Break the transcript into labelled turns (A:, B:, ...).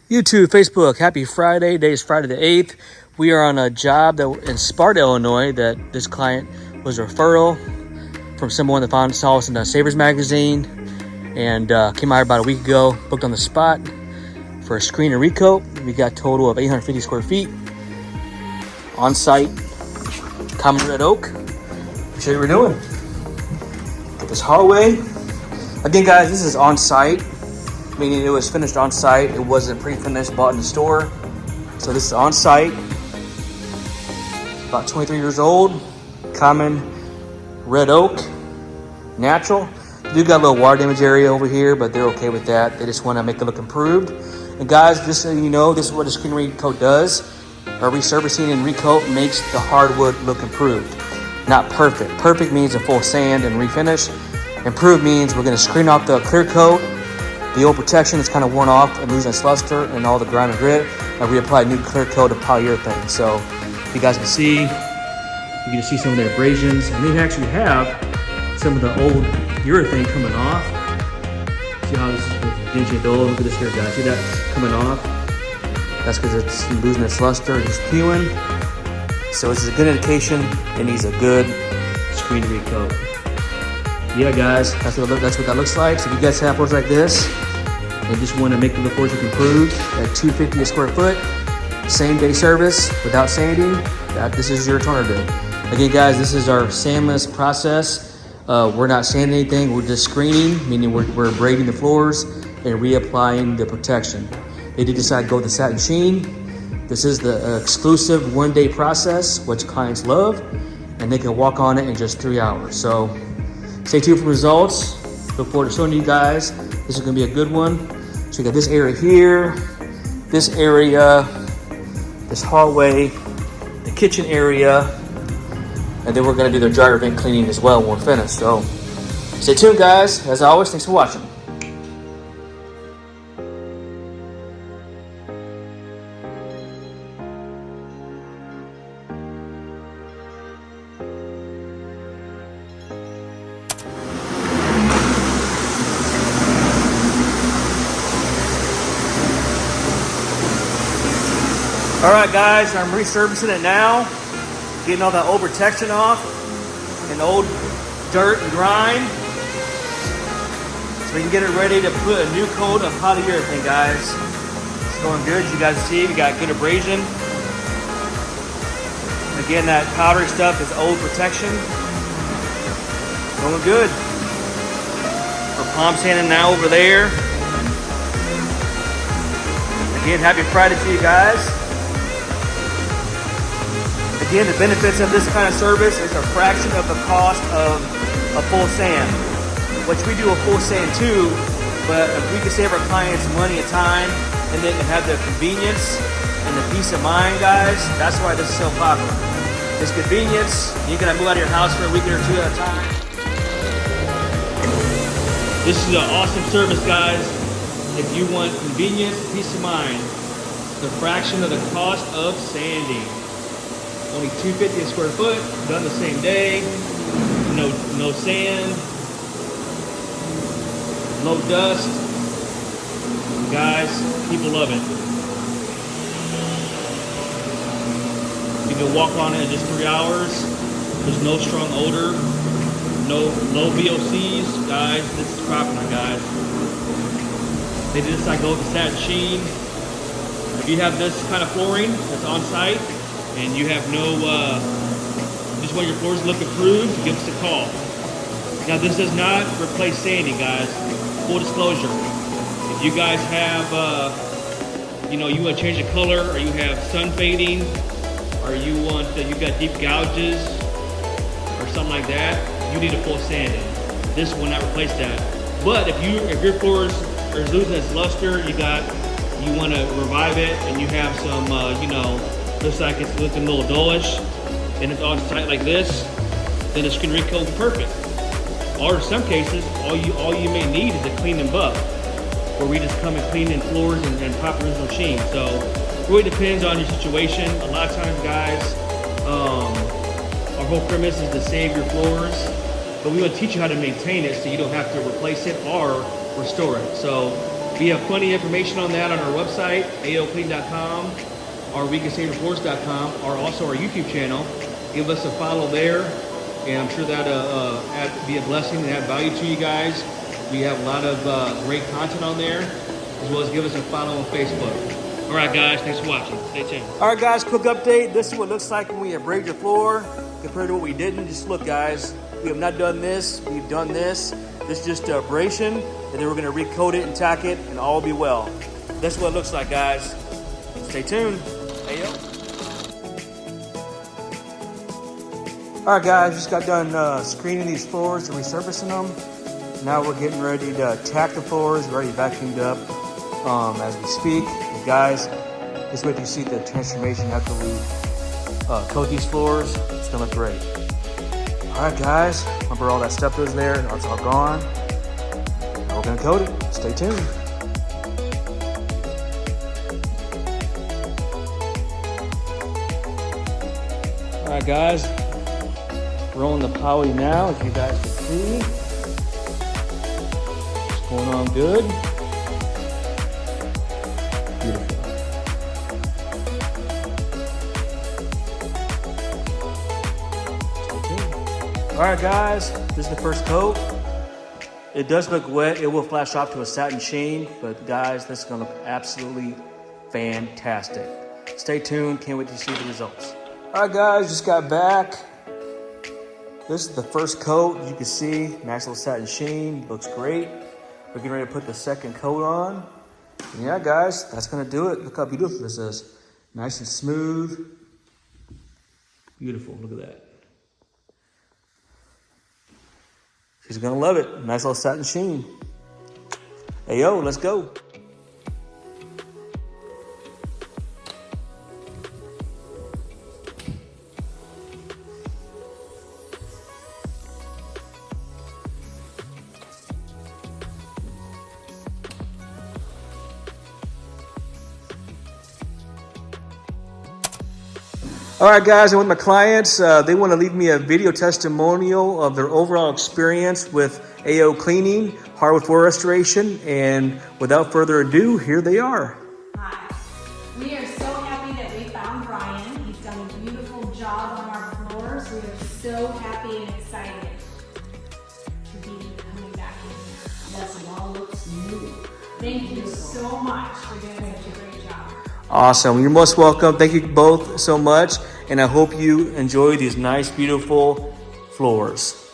A: YouTube, Facebook, happy Friday. Today is Friday the 8th. We are on a job in Sparta, Illinois that this client was a referral from someone that saw us in the Savers magazine and came out about a week ago, booked on the spot for a screen and recoat. We got a total of 850 square feet on site, common red oak. I'll show you what we're doing. Get this hallway. Again, guys, this is on site, meaning it was finished on site. It wasn't pre-finished, bought in the store. So this is on site. About 23 years old, common red oak, natural. They do got a little water damage area over here, but they're okay with that. They just want to make it look improved. And guys, just so you know, this is what a screen recoat does. Our resurfacing and recoat makes the hardwood look improved, not perfect. Perfect means a full sand and refinish. Improved means we're going to screen off the clear coat. The old protection is kind of worn off and losing its luster and all the grime and grit. And we apply a new clear coat of polyurethane. So you guys can see, you can see some of the abrasions. And they actually have some of the old urethane coming off. See how this is dingy and dull? Look at this here, guys. See that coming off? That's because it's losing its luster and it's peeling. So this is a good indication it needs a good screen recoat. Yeah, guys, that's what that looks like. So if you guys have floors like this and just want to make the floors look improved at $250 a square foot, same day service without sanding, this is your alternative. Again, guys, this is our sandless process. We're not sanding anything. We're just screening, meaning we're abrading the floors and reapplying the protection. They did decide to go with the satin sheen. This is the exclusive one-day process, which clients love, and they can walk on it in just 3 hours. So stay tuned for results. Look forward to showing you guys. This is gonna be a good one. So you got this area here, this area, this hallway, the kitchen area, and then we're gonna do the dryer vent cleaning as well when we're finished. So stay tuned, guys. As always, thanks for watching. All right, guys, I'm resurfacing it now, getting all that old protection off and old dirt and grime, so we can get it ready to put a new coat of polyurethane, guys. It's going good. As you guys see, we got good abrasion. Again, that powdery stuff is old protection. Going good. We're palm sanding now over there. Again, happy Friday to you guys. Again, the benefits of this kind of service is a fraction of the cost of a full sand, which we do a full sand too, but if we can save our clients money and time and then have the convenience and the peace of mind, guys, that's why this is so popular. It's convenience. You can move out of your house for a week or two at a time. This is an awesome service, guys. If you want convenience, peace of mind, the fraction of the cost of sanding. Only $250 a square foot, done the same day. No sand, no dust. Guys, people love it. You can walk on it in just 3 hours. There's no strong odor, no VOCs, guys. This is proper, guys. They did this like go with the satin sheen. If you have this kind of flooring that's on site, and you have no, just want your floors to look improved, give us a call. Now this does not replace sanding, guys. Full disclosure. If you guys have, you want to change the color, or you have sun fading, or you've got deep gouges, or something like that, you need a full sanding. This will not replace that. But if your floors are losing its luster, you want to revive it, and you have some, looks like it's looking a little dullish, and it's on site like this, then a screen recoat will be perfect. Or in some cases, all you may need is a clean and buff, where we just come and clean in floors and pop original sheen. So it really depends on your situation. A lot of times, guys, our whole premise is to save your floors, but we want to teach you how to maintain it so you don't have to replace it or restore it. So We have plenty of information on that on our website, AOCleaning.com, or resurfacing.com, or also our YouTube channel. Give us a follow there, and I'm sure that'll be a blessing and add value to you guys. We have a lot of great content on there, as well as give us a follow on Facebook. All right, guys, thanks for watching. Stay tuned. All right, guys, quick update. This is what it looks like when we abrade your floor compared to what we didn't. Just look, guys, we have not done this. We've done this. This is just abrasion, and then we're going to recoat it and tack it, and all will be well. That's what it looks like, guys. Stay tuned. Hey, yo. All right, guys, just got done screening these floors and resurfacing them. Now we're getting ready to tack the floors. We're already vacuumed up as we speak. And guys, just wait till you see the transformation after we coat these floors. It's gonna look great. All right, guys, remember all that stuff was there? Now it's all gone. Now we're gonna coat it. Stay tuned. All right, guys, rolling the poly now, as you guys can see. It's going on good. Beautiful. All right, guys, this is the first coat. It does look wet. It will flash off to a satin sheen, but guys, this is gonna look absolutely fantastic. Stay tuned, can't wait to see the results. All right, guys, just got back. This is the first coat. You can see, nice little satin sheen, looks great. We're getting ready to put the second coat on. And yeah, guys, that's gonna do it. Look how beautiful this is. Nice and smooth. Beautiful, look at that. She's gonna love it. Nice little satin sheen. Hey, yo, let's go. All right, guys, and with my clients, they want to leave me a video testimonial of their overall experience with AOCleaning, Hardwood Floor Restoration, and without further ado, here they are.
B: Hi. We are so happy that we found Brian. He's done a beautiful job on our floors. We are so happy and excited to be coming back in here.
C: Yes, it all looks new.
B: Thank you so much for doing such a great job.
A: Awesome. You're most welcome. Thank you both so much. And I hope you enjoy these nice, beautiful floors.